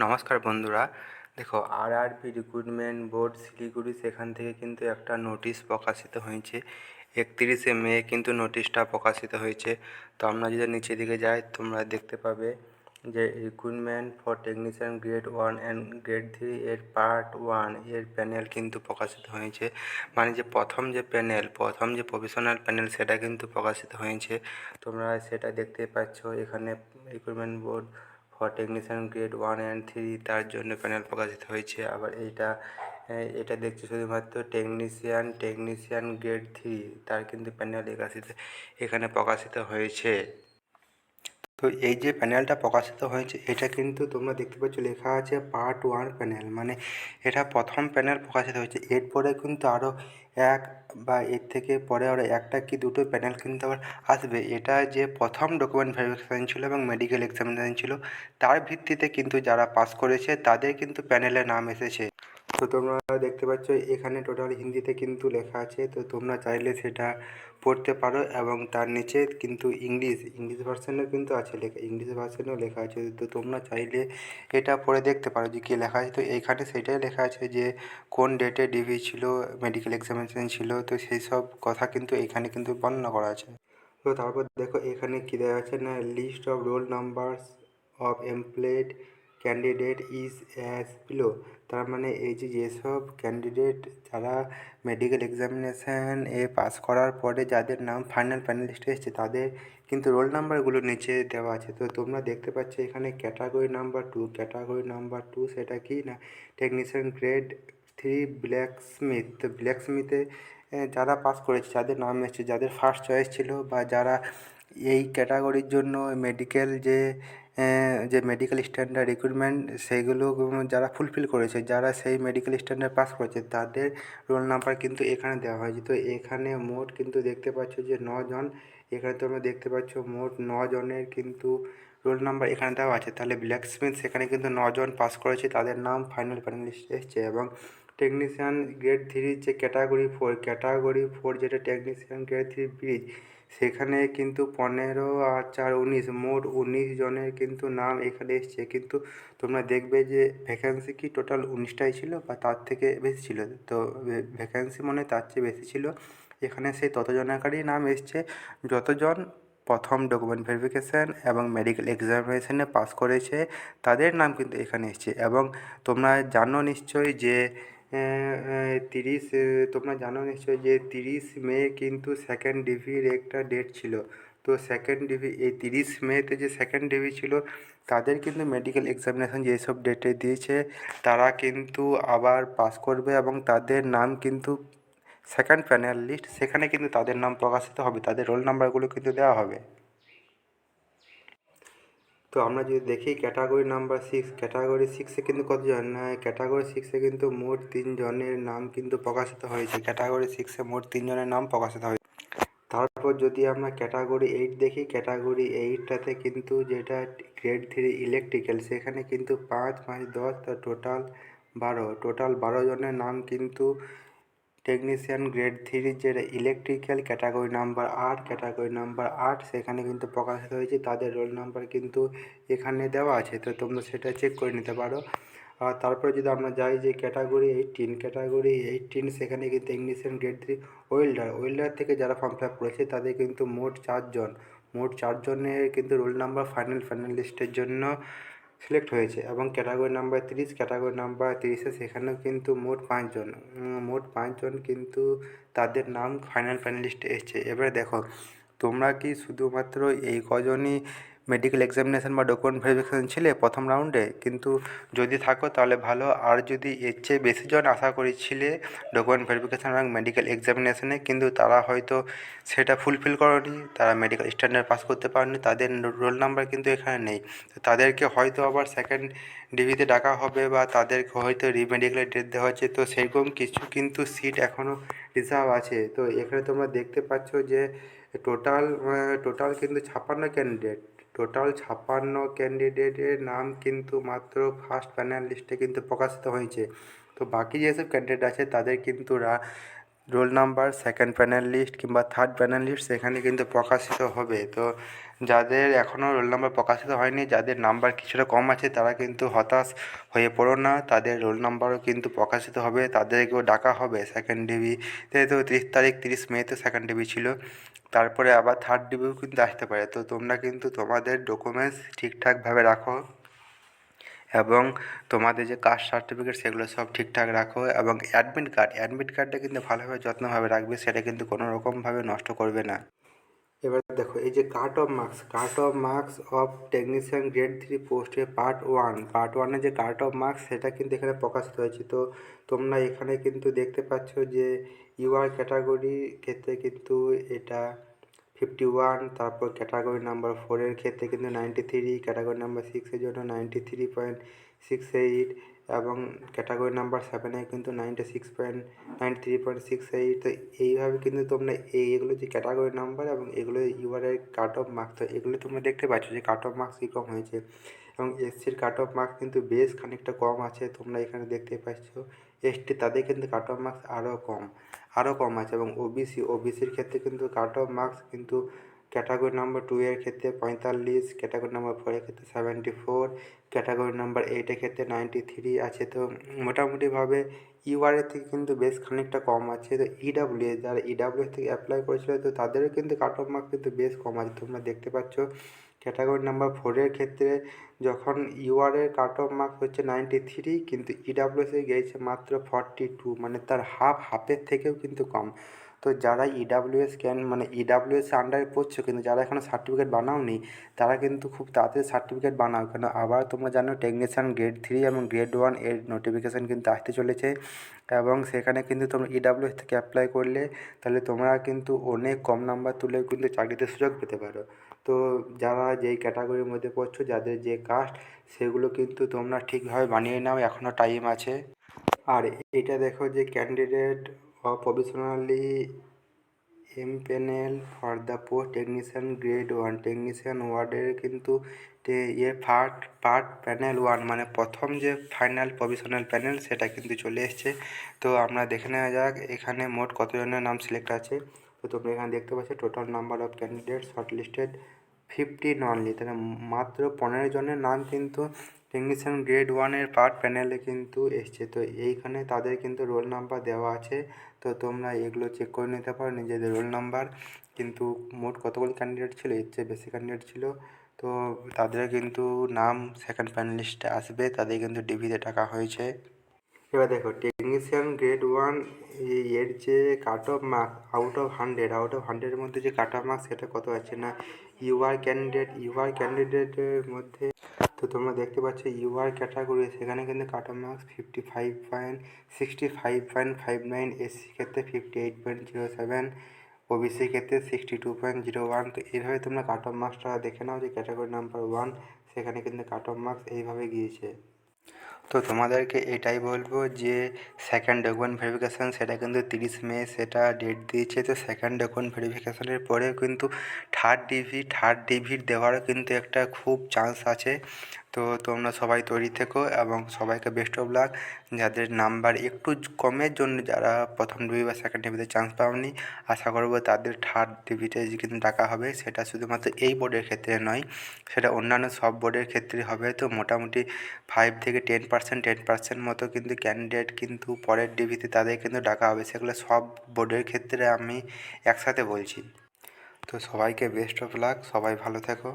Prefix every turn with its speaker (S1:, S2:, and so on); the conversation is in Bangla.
S1: নমস্কার বন্ধুরা। দেখো, আরআরবি রিক্রুটমেন্ট বোর্ড শিলিগুড়ি সেখান থেকে কিন্তু একটা নোটিশ প্রকাশিত হয়েছে। 31শে মে কিন্তু নোটিশটা প্রকাশিত হয়েছে। তো আমরা যদি নিচের দিকে যাই, তোমরা দেখতে পাবে যে recruitment for technician grade 1 and grade 3 এর পার্ট 1 এর প্যানেল কিন্তু প্রকাশিত হয়েছে। মানে যে প্রথম যে প্রফেশনাল প্যানেল সেটা কিন্তু প্রকাশিত হয়েছে। তোমরা সেটা দেখতে পাচ্ছ এখানে। Recruitment board for technician grade 1 and 3 তার জন্য প্যানেল প্রকাশিত হয়েছে। আবার এটা দেখছি শুধুমাত্র টেকনিশিয়ান গ্রেড 3 তার কিন্তু প্যানেল এখানে প্রকাশিত হয়েছে। তো এই যে প্যানেলটা প্রকাশিত হয়েছে এটা কিন্তু তোমরা দেখতে পাচ্ছ লেখা আছে পার্ট 1 প্যানেল, মানে এটা প্রথম প্যানেল প্রকাশিত হয়েছে। এরপরে কিন্তু আরও এক বা এর থেকে পরে আরও একটা কি দুটো প্যানেল কিন্তু আবার আসবে। এটা যে প্রথম ডকুমেন্ট ভেরিফিকেশান ছিল এবং মেডিকেল এক্সামিনেশান ছিল, তার ভিত্তিতে কিন্তু যারা পাস করেছে তাদের কিন্তু প্যানেলে নাম এসেছে। তো তোমরা দেখতে পাচ্ছ এখানে টোটাল হিন্দিতে কিন্তু লেখা আছে, তো তোমরা চাইলে সেটা পড়তে পারো। এবং তার নিচে কিন্তু ইংলিশ ভার্সানেও কিন্তু আছে লেখা, ইংলিশ ভার্সানেও লেখা আছে। তো তোমরা চাইলে এটা পড়ে দেখতে পারো যে কী লেখা আছে। তো এইখানে সেটাই লেখা আছে যে কোন ডেটে ডিভি ছিল, মেডিকেল এক্সামিনেশান ছিল, তো সেই সব কথা কিন্তু এখানে কিন্তু বর্ণনা করা আছে। তো তারপর দেখো এখানে কী দেওয়া আছে না, list of roll numbers of employed candidate is as below. তার মানে এই যে যেসব ক্যান্ডিডেট যারা মেডিকেল এক্সামিনেশান পাস করার পরে যাদের নাম ফাইনাল প্যানেলিস্টে এসেছে তাদের কিন্তু রোল নাম্বারগুলো নিচে দেওয়া আছে। তো তোমরা দেখতে পাচ্ছ এখানে ক্যাটাগরি নাম্বার টু সেটা কি না, টেকনিশিয়ান গ্রেড 3 ব্ল্যাকস্মিথ। তো ব্ল্যাকস্মিথে যারা পাস করেছে, যাদের নাম এসেছে, যাদের ফার্স্ট চয়েস ছিল, বা যারা এই ক্যাটাগরির জন্য যে মেডিকেল স্ট্যান্ডার্ড রিক্রুটমেন্ট সেইগুলো যারা ফুলফিল করেছে, যারা সেই মেডিকেল স্ট্যান্ডার্ড পাস করেছে তাদের রোল নাম্বার কিন্তু এখানে দেওয়া হয়েছে। তো এখানে মোট কিন্তু দেখতে পাচ্ছ যে 9 জন। এখানে তোমরা দেখতে পাচ্ছ মোট 9 জনের কিন্তু রোল নাম্বার এখানে দেওয়া আছে। তাহলে ব্ল্যাকস্মিথ সেখানে কিন্তু 9 জন পাস করেছে, তাদের নাম ফাইনাল প্যানেলিস্টে এসছে। এবং টেকনিশিয়ান গ্রেড 3 যে ক্যাটাগরি 4 যেটা টেকনিশিয়ান গ্রেড 3 ব্রিজ, সেখানে কিন্তু 15 আর 4 19, মোট 19 জনের কিন্তু নাম এখানে এসছে। কিন্তু তোমরা দেখবে যে ভ্যাকেন্সি কি টোটাল 19টাই ছিল বা তার থেকে বেশি ছিল। তো ভ্যাকেন্সি মনে হয় তার চেয়ে বেশি ছিল। এখানে সেই ততজনাকারই নাম এসছে যতজন প্রথম ডকুমেন্ট ভেরিফিকেশান এবং মেডিকেল এক্সামিনেশানে পাস করেছে, তাদের নাম কিন্তু এখানে এসছে। এবং তোমরা জানো নিশ্চয়ই যে তোমরা জানো নিশ্চয়ই যে 30 মে কিন্তু সেকেন্ড ডিভির একটা ডেট ছিল। তো সেকেন্ড ডিভি এই 30 মেতে যে সেকেন্ড ডিভি ছিল তাদের কিন্তু মেডিকেল এক্সামিনেশান যেসব ডেটে দিয়েছে তারা কিন্তু আবার পাস করবে এবং তাদের নাম কিন্তু সেকেন্ড প্যানেল লিস্ট সেখানে কিন্তু তাদের নাম প্রকাশিত হবে, তাদের রোল নাম্বারগুলো কিন্তু দেওয়া হবে। তো আমরা যদি দেখি ক্যাটাগরি 6 কিন্তু কতজন, ক্যাটাগরি 6 কিন্তু মোট 3 জনের নাম কিন্তু প্রকাশিত হয়েছে। ক্যাটাগরি 6 মোট 3 জনের নাম প্রকাশিত হয়েছে। তারপর যদি আমরা ক্যাটাগরি 8 দেখি, ক্যাটাগরি 8টাতে কিন্তু যেটা গ্রেড 3 ইলেকট্রিক্যাল, সেখানে কিন্তু 5 5 10 টোটাল 12 জনের নাম কিন্তু টেকনিশিয়ান গ্রেড 3 যেটা ইলেকট্রিক্যাল ক্যাটাগরি নাম্বার 8 সেখানে কিন্তু প্রকাশিত হয়েছে, তাদের রোল নাম্বার কিন্তু এখানে দেওয়া আছে। তো তোমরা সেটা চেক করে নিতে পারো। আর তারপরে যদি আমরা যাই যে ক্যাটাগরি 18 সেখানে কিন্তু টেকনিশিয়ান গ্রেড 3 ওয়েল্ডার থেকে যারা ফর্ম ফিল আপ করেছে তাদের কিন্তু মোট 4 জনের কিন্তু রোল নাম্বার ফাইনাল লিস্টের জন্য সিলেক্ট হয়েছে। এবং ক্যাটাগরি নাম্বার 30 সেখানেও কিন্তু মোট 5 জন কিন্তু তাদের নাম ফাইনাল প্যানেলিস্টে এসছে। এবারে দেখো, তোমরা কি শুধুমাত্র এই কজনই মেডিকেল এক্সামিনেশান বা ডকুমেন্ট ভেরিফিকেশান ছিলে প্রথম রাউন্ডে? কিন্তু যদি থাকো তাহলে ভালো, আর যদি এর চেয়ে বেশি জন আশা করেছিলে ডকুমেন্ট ভেরিফিকেশান এবং মেডিকেল এক্সামিনেশানে কিন্তু তারা হয়তো সেটা ফুলফিল করোনি, তারা মেডিকেল স্ট্যান্ডার্ড পাস করতে পারেনি, তাদের রোল নাম্বার কিন্তু এখানে নেই। তো তাদেরকে হয়তো আবার সেকেন্ড ডিভিতে ডাকা হবে বা তাদেরকে হয়তো রিমেডিকেলের ডেট দেওয়া হচ্ছে। তো সেরকম কিছু কিন্তু সিট এখনও রিজার্ভ আছে। তো এখানে তোমরা দেখতে পাচ্ছ যে টোটাল কিন্তু 56 ক্যান্ডিডেটের নাম কিন্তু মাত্র ফার্স্ট প্যানেল লিস্টে কিন্তু প্রকাশিত হয়েছে। তো বাকি যেসব ক্যান্ডিডেট আছে তাদের কিন্তু roll number second panel list কিংবা থার্ড প্যানেল লিস্ট সেখানে কিন্তু প্রকাশিত হবে। তো যাদের এখনও রোল নাম্বার প্রকাশিত হয়নি, যাদের নাম্বার কিছুটা কম আছে, তারা কিন্তু হতাশ হয়ে পড়ো না, তাদের রোল নাম্বারও কিন্তু প্রকাশিত হবে, তাদেরকেও ডাকা হবে সেকেন্ড ডিভিতে। তো 30 মে তো সেকেন্ড ডিভি ছিল, তারপরে আবার থার্ড ডিভিও কিন্তু আসতে পারে। তো তোমরা কিন্তু তোমাদের ডকুমেন্টস ঠিকঠাকভাবে রাখো এবং তোমাদের যে কাস্ট সার্টিফিকেট সেগুলো সব ঠিকঠাক রাখো, এবং অ্যাডমিট কার্ডটা কিন্তু ভালোভাবে যত্নভাবে রাখবে, সেটা কিন্তু কোনো রকমভাবে নষ্ট করবে না। এবার দেখো এই যে cut off marks of technician grade 3 পোস্টে পার্ট ওয়ানের যে কাট অফ মার্কস সেটা কিন্তু এখানে প্রকাশিত হয়েছে। তো তোমরা এখানে কিন্তু দেখতে পাচ্ছ যে ইউআর ক্যাটাগরি ক্ষেত্রে কিন্তু এটা 51, তারপর ক্যাটাগরি নাম্বার 4-এর ক্ষেত্রে কিন্তু 93, ক্যাটাগরি নাম্বার 6-এর জন্য 93.68, এবং ক্যাটাগরি নাম্বার 7-এ কিন্তু 93.68। তো এইভাবে কিন্তু তোমরা এইগুলো যে ক্যাটাগরি নাম্বার এবং এগুলো ইউআরের কাট অফ মার্কস, তো এগুলো তোমরা দেখতে পাচ্ছ যে কাট অফ মার্কস কীরকম হয়েছে, এবং এসসির কাট অফ মার্কস কিন্তু বেশ খানিকটা কম আছে, তোমরা এখানে দেখতে পাচ্ছ। এসটি তাদের কিন্তু কাট অফ মার্কস আরও কম আছে, এবং ওবিসির ক্ষেত্রে কিন্তু কাট অফ মার্কস কিন্তু ক্যাটাগরি নাম্বার 2-এর ক্ষেত্রে 45, ক্যাটাগরি নাম্বার 4-এর ক্ষেত্রে 74, ক্যাটাগরি নাম্বার 8-এর ক্ষেত্রে 93 আছে। তো মোটামুটিভাবে ইউআরের থেকে কিন্তু বেশ খানিকটা কম আছে। তো ইডাব্লিউএস, যারা ইডাব্লিউএস থেকে অ্যাপ্লাই করেছিল, তো তাদেরও কিন্তু কাট অফ মার্কস কিন্তু বেশ কম আছে, তোমরা দেখতে পাচ্ছ। ক্যাটাগরি নাম্বার 4-এর ক্ষেত্রে যখন ইউআরের কাট অফ মার্কস হচ্ছে 93, কিন্তু ইডাব্লিউএসে গিয়েছে মাত্র 42, মানে তার হাফের থেকেও কিন্তু কম। তো যারা ইডাব্লিউএস আন্ডারে পড়ছো, কিন্তু যারা এখনও সার্টিফিকেট বানাওনি, তারা কিন্তু খুব তাড়াতাড়ি সার্টিফিকেট বানাও, কেন আবার তোমরা জানো টেকনিশিয়ান গ্রেড 3 এবং গ্রেড 1 এর নোটিফিকেশান কিন্তু আসতে চলেছে, এবং সেখানে কিন্তু তোমরা ইডাব্লিউএস থেকে অ্যাপ্লাই করলে তাহলে তোমরা কিন্তু অনেক কম নাম্বার তুলেও কিন্তু চাকরিতে সুযোগ পেতে পারো। তো যারা যেই ক্যাটাগরির মধ্যে পড়ছো, যাদের যে কাস্ট, সেগুলো কিন্তু তোমরা ঠিকভাবে বানিয়ে নাও, এখনও টাইম আছে। আর এটা দেখো যে candidate provisionally empanel for the post technician grade 1 technician ওয়ার্ডের কিন্তু পার্ট প্যানেল 1, মানে প্রথম যে ফাইনাল প্রভিশনাল প্যানেল সেটা কিন্তু চলে এসছে। তো আমরা দেখে নেওয়া যাক এখানে মোট কতজনের নাম সিলেক্ট আছে। তো তোমরা এখানে দেখতে পাচ্ছ total number of candidate shortlisted 15 only, তাহলে মাত্র 15 জনের নাম কিন্তু টেকনিশিয়ান গ্রেড 1-এর পার্ট প্যানেলে কিন্তু এসছে। তো এইখানে তাদের কিন্তু রোল নাম্বার দেওয়া আছে, তো তোমরা এগুলো চেক করে নিতে পারো নিজেদের রোল নাম্বার। কিন্তু মোট কতগুলো ক্যান্ডিডেট ছিল, এর চেয়ে বেশি ক্যান্ডিডেট ছিল, তো তাদের কিন্তু নাম সেকেন্ড প্যানেলিস্টে আসবে, তাদের কিন্তু ডিভিতে টাকা হয়েছে। এবার দেখো টেকনিশিয়ান গ্রেড 1 এর যে cut off marks out of 100-এর মধ্যে যে কাট অফ মার্কস সেটা কত আছে না, ইউআর ক্যান্ডিডেটের মধ্যে, তো তোমরা দেখতে পাচ্ছ ইউআর ক্যাটাগরি সেখানে কিন্তু কাট অফ মার্কস 65.59, এসসি ক্ষেত্রে 58.07, ওবিসি ক্ষেত্রে 62.01। তো এইভাবে তোমরা কাট অফ মার্কসটা দেখে নাও যে ক্যাটাগরি নাম্বার 1 সেখানে কিন্তু কাট অফ মার্কস এইভাবে গিয়েছে। তো তোমাদেরকে এটাই বলবো যে সেকেন্ড ডকুমেন্ট ভেরিফিকেশান সেটা কিন্তু 30 মে সেটা ডেট দিয়েছে। তো সেকেন্ড ডকুমেন্ট ভেরিফিকেশানের পরেও কিন্তু থার্ড ডিভির দেওয়ারও কিন্তু একটা খুব চান্স আছে। তো তোমরা সবাই তৈরি থেকো এবং সবাইকে বেস্ট অফ লাক। যাদের নাম্বার একটু কমের জন্য যারা প্রথম ডিভি বা সেকেন্ড ডিভিতে চান্স পাওনি, আশা করবো তাদের থার্ড ডিভিতে কিন্তু ডাকা হবে। সেটা শুধুমাত্র এই বোর্ডের ক্ষেত্রে নয়, সেটা অন্যান্য সব বোর্ডের ক্ষেত্রে হবে। তো মোটামুটি 5 থেকে 10% মতো কিন্তু ক্যান্ডিডেট কিন্তু পরের ডিভিতে তাদের কিন্তু ডাকা হবে, সেগুলো সব বোর্ডের ক্ষেত্রে আমি একসাথে বলছি। তো সবাইকে বেস্ট অফ লাক, সবাই ভালো থেকো।